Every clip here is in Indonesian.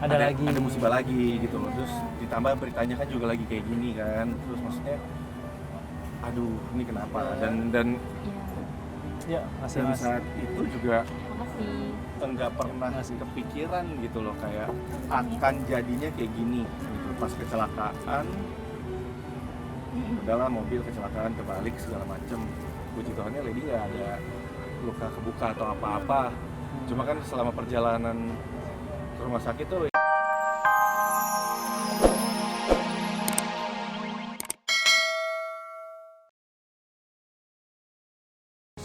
ada musibah lagi gitu loh. Terus ditambah beritanya kan juga lagi kayak gini kan. Terus maksudnya aduh ini kenapa dan Ya, masih dan mas. saat itu juga Makasih. enggak pernah kepikiran gitu loh kayak akan jadinya kayak gini gitu. Pas kecelakaan udahlah mobil kecelakaan kebalik segala macem, puji Tuhannya Lady nggak ada luka kebuka atau apa-apa. Cuma kan selama perjalanan ke rumah sakit tuh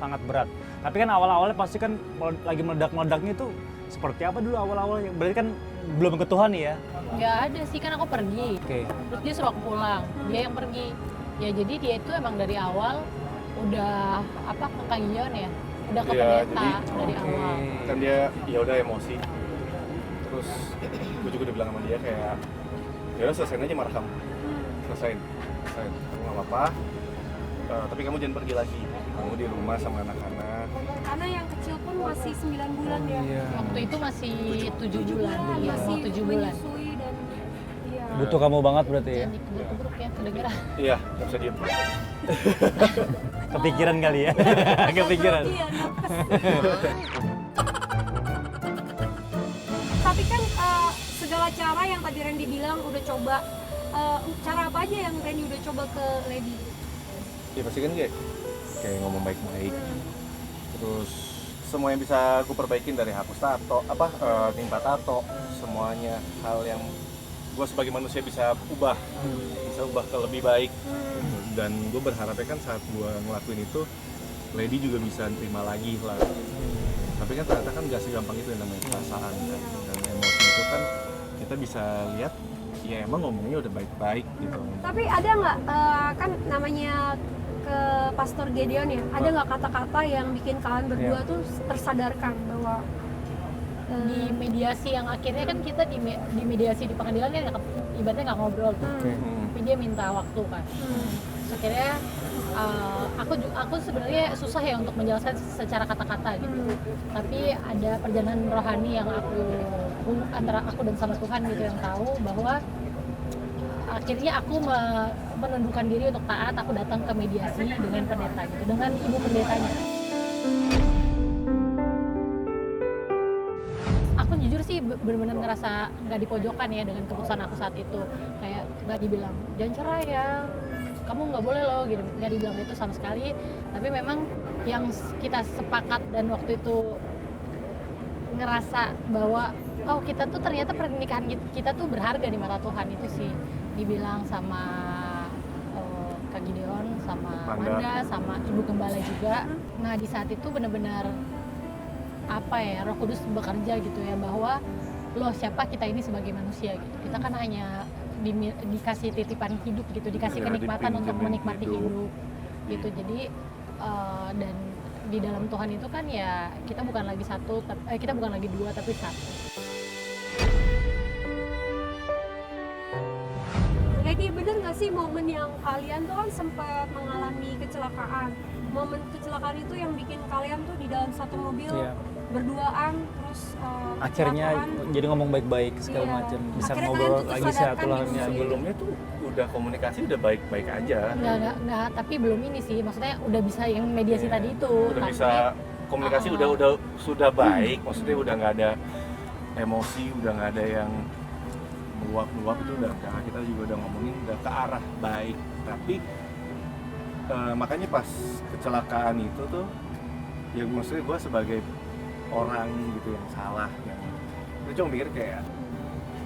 Sangat berat. Tapi kan awal-awalnya pasti kan lagi meledak-meledaknya itu seperti apa dulu awal-awalnya? Berarti kan belum ke Tuhan nih ya? Nggak ada sih, kan aku pergi. Oke. Terus dia suruh aku pulang, dia yang pergi. Ya jadi dia itu emang dari awal udah apa ke Kang Gion ya, udah ke Iya, pendeta dari awal. kan dia ya udah emosi. Terus gue juga udah bilang sama dia kayak ya udah selesaiin aja merekam, selesaiin kamu nggak apa-apa. Tapi kamu jangan pergi lagi, kamu di rumah sama anak-anak. Karena yang kecil pun masih 9 bulan ya. Iya. Waktu itu masih 7 bulan, iya, masih 7 bulan. menyusui dan iya. Butuh kamu banget berarti ya? Jangan dikebruk-kebruk ya, kedengeran. Iya, nggak bisa diem. Kepikiran kali ya? Kepikiran. Iya, nafas. Tapi kan segala cara yang tadi Randy bilang udah coba, cara apa aja yang Randy udah coba ke Lady? Ya pasti kan kayak ngomong baik-baik. Terus semua yang bisa aku perbaikin dari hapus tato, timpa tato, semuanya hal yang gue sebagai manusia bisa ubah ke lebih baik. Dan gue berharapnya kan saat gue ngelakuin itu, Lady juga bisa terima lagi lah. Tapi kan ternyata kan nggak segampang itu yang namanya perasaan kan. Dan emosi itu kan kita bisa lihat, ya emang ngomongnya udah baik-baik gitu. Tapi ada nggak, kan namanya ke Pastor Gideon ya, ada nggak kata-kata yang bikin kalian berdua tuh tersadarkan bahwa Di mediasi yang akhirnya kan kita di mediasi di pengadilan kan ibaratnya nggak ngobrol tuh. Tapi dia minta waktu kan. Terus akhirnya aku sebenarnya susah ya untuk menjelaskan secara kata-kata gitu. Tapi ada perjalanan rohani yang antara aku dan sama Tuhan gitu yang tahu bahwa akhirnya aku menundukkan diri untuk taat. Aku datang ke mediasi dengan pendeta gitu, dengan ibu pendetanya. Aku jujur sih benar-benar ngerasa nggak dipojokkan ya dengan keputusan aku saat itu. Kayak nggak dibilang jangan cerai ya, kamu nggak boleh loh gitu, nggak dibilang itu sama sekali. Tapi memang yang kita sepakat dan waktu itu ngerasa bahwa oh kita tuh ternyata pernikahan kita tuh berharga di mata Tuhan, itu sih dibilang sama Kak Gideon, sama Manda, sama Ibu Gembala juga. Nah di saat itu benar-benar apa ya, Roh Kudus bekerja gitu ya, bahwa loh siapa kita ini sebagai manusia gitu. Kita kan hanya dikasih titipan hidup gitu, dikasih kenikmatan untuk menikmati hidup gitu. Jadi dan di dalam Tuhan itu kan ya kita bukan lagi kita bukan lagi dua tapi satu. Lady, bener nggak sih momen yang kalian tuh kan sempat mengalami kecelakaan? Momen kecelakaan itu yang bikin kalian tuh di dalam satu mobil berduaan, terus Akhirnya kecelakaan. jadi ngomong baik-baik segala Iya. macam. Bisa Akhirnya ngobrol kalian tuh lagi tersadarkan silaturahmi. gitu. Sebelumnya tuh udah komunikasi udah baik-baik aja. Enggak, tapi belum ini sih. Maksudnya udah bisa yang mediasi tadi itu. Udah tapi, bisa komunikasi sudah baik. Maksudnya udah nggak ada emosi, udah nggak ada yang meluap-luap, itu udah kita juga udah ngomongin udah ke arah baik. Tapi makanya pas kecelakaan itu tuh ya maksudnya gue sebagai orang gitu yang salah, yang gue cuma mikir kayak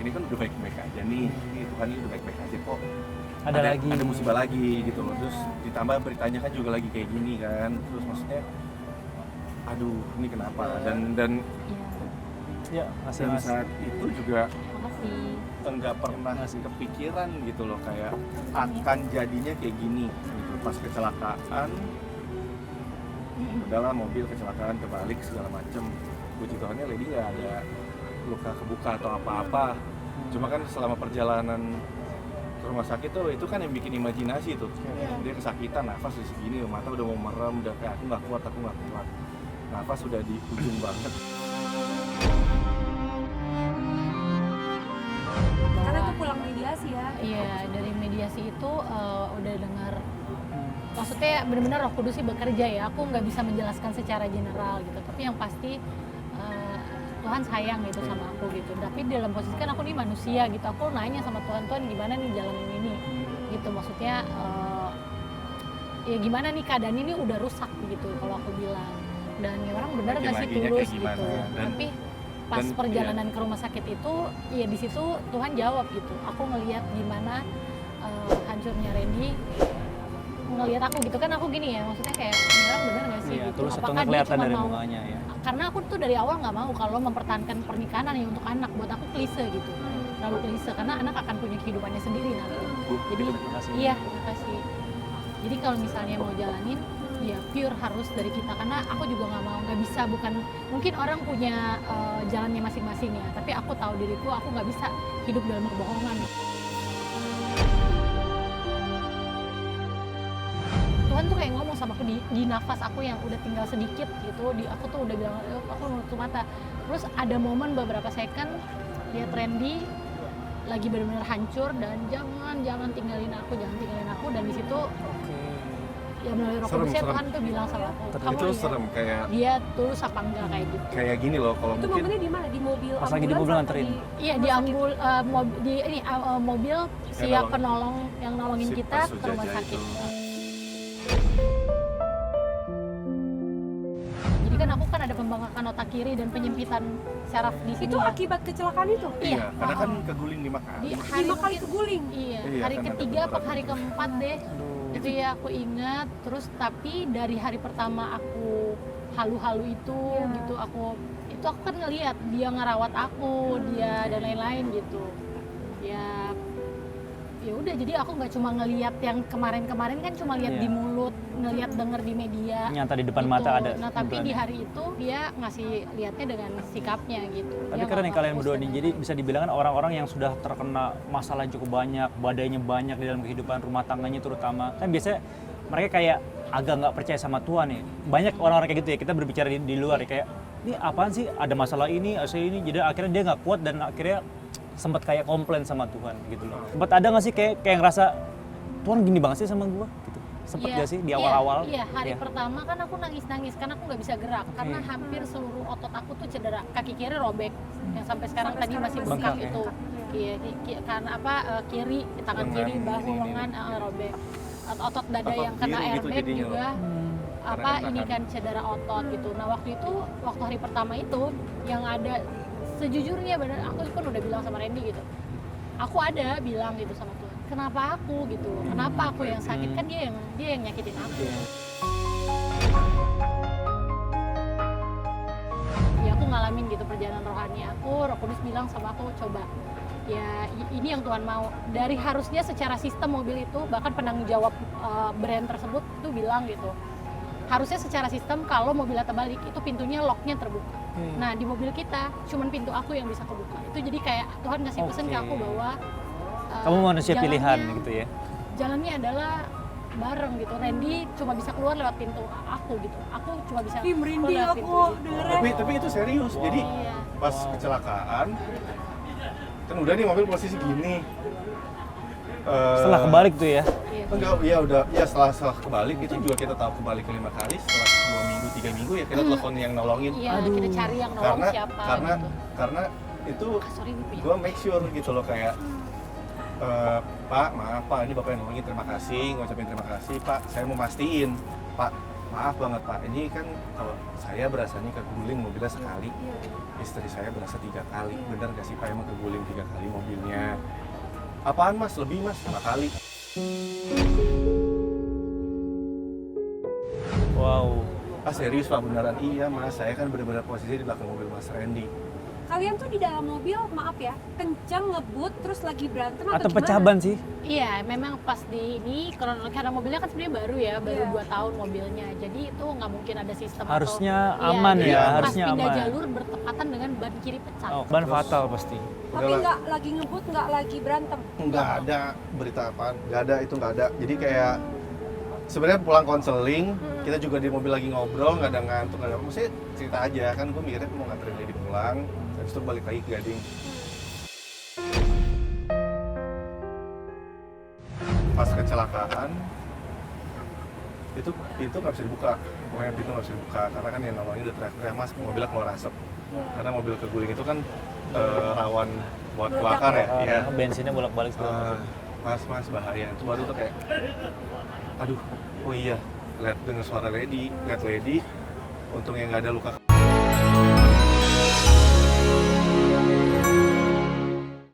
ini kan udah baik-baik aja nih, Tuhan ini udah baik-baik aja kok. Ada musibah lagi gitu loh. Terus ditambah beritanya kan juga lagi kayak gini kan. Terus maksudnya aduh ini kenapa, dan Ya, masih dan mas. saat itu juga makasih. enggak pernah kepikiran gitu loh kayak akan jadinya kayak gini gitu. Pas kecelakaan udahlah mobil kecelakaan kebalik segala macem, puji Tuhannya Lady nggak ada luka kebuka atau apa-apa. Cuma kan selama perjalanan ke rumah sakit tuh itu kan yang bikin imajinasi tuh. Dia kesakitan, nafas di segini, mata udah mau merem, udah kayak aku nggak kuat, nafas udah di ujung banget. mediasi ya. Iya, dari mediasi itu udah dengar, maksudnya benar-benar Roh Kudus sih bekerja ya. Aku nggak bisa menjelaskan secara general gitu, tapi yang pasti Tuhan sayang gitu sama aku gitu. Tapi dalam posisi kan aku nih manusia gitu, aku nanya sama Tuhan gimana nih jalan yang ini gitu. Maksudnya ya gimana nih keadaan ini udah rusak gitu kalau aku bilang. Dan ya orang benar nggak sih tulus gitu. Tapi pas perjalanan ke rumah sakit itu, ya di situ Tuhan jawab gitu. Aku ngelihat gimana hancurnya Randy, ngelihat aku gitu kan, aku gini ya, maksudnya kayak orang bener nggak sih Iya, gitu. tulus atau Apakah nggak dia kelihatan cuma dari mau, mukanya ya. karena aku tuh dari awal nggak mau kalau mempertahankan pernikahan hanya untuk anak. Buat aku klise gitu, terlalu klise, karena anak akan punya kehidupannya sendiri nanti. Jadi Terima kasih. iya, terima kasih. Jadi kalau misalnya mau jalanin, ya pure harus dari kita, karena aku juga nggak mau, nggak bisa, bukan mungkin orang punya jalannya masing-masing ya, tapi aku tahu diriku, aku nggak bisa hidup dalam kebohongan. Tuhan tuh kayak ngomong sama aku di nafas aku yang udah tinggal sedikit gitu, aku tuh udah bilang, aku nutup mata. Terus ada momen beberapa second lihat Randy lagi benar-benar hancur dan jangan tinggalin aku, dan di situ ya melalui Roh Kudus Tuhan tuh bilang sama aku, kamu itu lihat serem, kayak dia tulus apa enggak kayak gitu. kayak gini loh, kalau Itu mungkin momennya di mana? Di mobil Pas lagi di ambulans mobil atau nganterin. Iya di mobil si Yang penolong yang nolongin si kita Pak ke rumah Sujajah sakit. itu. Jadi kan aku kan ada pembengkakan otak kiri dan penyempitan syaraf di sini. Itu akibat kecelakaan itu? Iya, karena kan keguling 5 kali. di hari 5 kali mungkin- keguling. Iya, Iya, hari kan ada ketiga apa beberapa hari juga. keempat deh. Itu ya aku ingat. Terus tapi dari hari pertama aku halu-halu itu gitu, aku kan ngelihat dia ngerawat aku, dia dan lain-lain gitu. Ya udah, jadi aku nggak cuma ngelihat yang kemarin-kemarin kan cuma lihat Iya. di mulut, ngelihat denger di media. Nyata di depan gitu. mata ada. Nah tapi beneran. di hari itu dia ngasih lihatnya dengan sikapnya gitu. Tapi Dia keren nih nggak kalian fokus berdua nih, dengan- jadi bisa dibilang kan orang-orang yang sudah terkena masalah yang cukup banyak, badainya banyak di dalam kehidupan rumah tangganya terutama. Kan biasanya mereka kayak agak nggak percaya sama Tuhan nih. Banyak orang-orang kayak gitu ya, kita berbicara di luar ya, kayak ini apaan sih, ada masalah ini, jadi akhirnya dia nggak kuat dan akhirnya sempat kayak komplain sama Tuhan gitu loh. Sempat ada nggak sih kayak ngerasa Tuhan gini banget sih sama gua gitu? Sempet Iya, gak sih di awal-awal? Iya, hari Iya. pertama kan aku nangis-nangis karena aku nggak bisa gerak, karena hampir seluruh otot aku tuh cedera. Kaki kiri robek, yang sampai sekarang Sampai tadi sekarang masih masih. bengkak Bengkak, itu. Iya, karena apa? Kiri, tangan Lengan, kiri, bahu, ini. lengan robek. Otot dada Apa yang kena biru gitu airbag jadinya juga. Karena Apa kan ini tahan. kan cedera otot gitu. Nah waktu hari pertama itu yang ada, sejujurnya bener, aku pun udah bilang sama Randy gitu. Aku ada bilang gitu sama Tuhan, kenapa aku gitu, kenapa aku yang sakit, kan dia yang nyakitin aku. Ya aku ngalamin gitu perjalanan rohani aku, Roh Kudus bilang sama aku, coba ya ini yang Tuhan mau. Dari harusnya secara sistem mobil itu, bahkan penanggung jawab brand tersebut tuh bilang gitu, harusnya secara sistem kalau mobilnya terbalik itu pintunya locknya terbuka. Nah di mobil kita cuman pintu aku yang bisa kebuka. Itu jadi kayak Tuhan ngasih pesan ke aku bahwa Kamu manusia pilihan jalannya- gitu ya. Jalannya adalah bareng gitu. Randy cuma bisa keluar lewat pintu aku gitu. Aku cuma bisa Ih, keluar merinding lewat aku pintu itu. dengernya. Tapi itu serius. Jadi Iya. pas kecelakaan kan udah nih mobil posisi gini. Setelah kebalik tuh ya. Iya. Enggak, ya udah, ya setelah kebalik itu juga kita tahu kebalik 5 kali, setelah 2 minggu 3 minggu ya kita telepon yang nolongin. Iya, kita cari yang nolong siapa gitu. Karena itu Sorry nih, ya. gue make sure gitu loh, kayak Pak, maaf Pak, ini Bapak yang nolongin, terima kasih, ngucapin terima kasih Pak. Saya mau mastiin, Pak, maaf banget Pak, ini kan kalau saya berasanya keguling mobilnya sekali, istri saya berasa 3 kali. Bener gak sih Pak, emang keguling 3 kali mobilnya? Apaan Mas? Lebih Mas, 5 kali. Wow. Ah serius Pak, beneran? Iya Mas, saya kan bener-bener posisi di belakang mobil Mas Randy. Kalian tuh di dalam mobil, maaf ya, kencang ngebut terus lagi berantem Atau gimana? pecah ban sih? Iya, memang pas di ini karena mobilnya kan sebenarnya baru ya, baru Iya. 2 tahun mobilnya. Jadi itu nggak mungkin ada sistem Harusnya atau, aman jadi ya, pas harusnya pindah aman. jalur bertepatan dengan ban kiri pecah. Oh, ban fatal pasti. Tapi nggak lagi ngebut, nggak lagi berantem. Nggak ada berita apaan, nggak ada, itu nggak ada. Jadi kayak sebenarnya pulang konseling, kita juga di mobil lagi ngobrol, nggak ada ngantuk, nggak ada apa. Maksudnya cerita aja, kan gue mikirnya mau nganterin dia pulang, habis itu balik lagi ke Gading. pas kecelakaan itu pintu nggak bisa dibuka, pokoknya pintu nggak bisa dibuka karena kan yang namanya udah teriak-teriak, mas mobilnya keluar asap karena mobil keguling itu kan rawan buat kebakar ya. Iya. Bensinnya bolak-balik segala macam. Mas bahaya, itu baru tuh kayak aduh, oh iya, lihat dengan suara Lady, untungnya nggak ada luka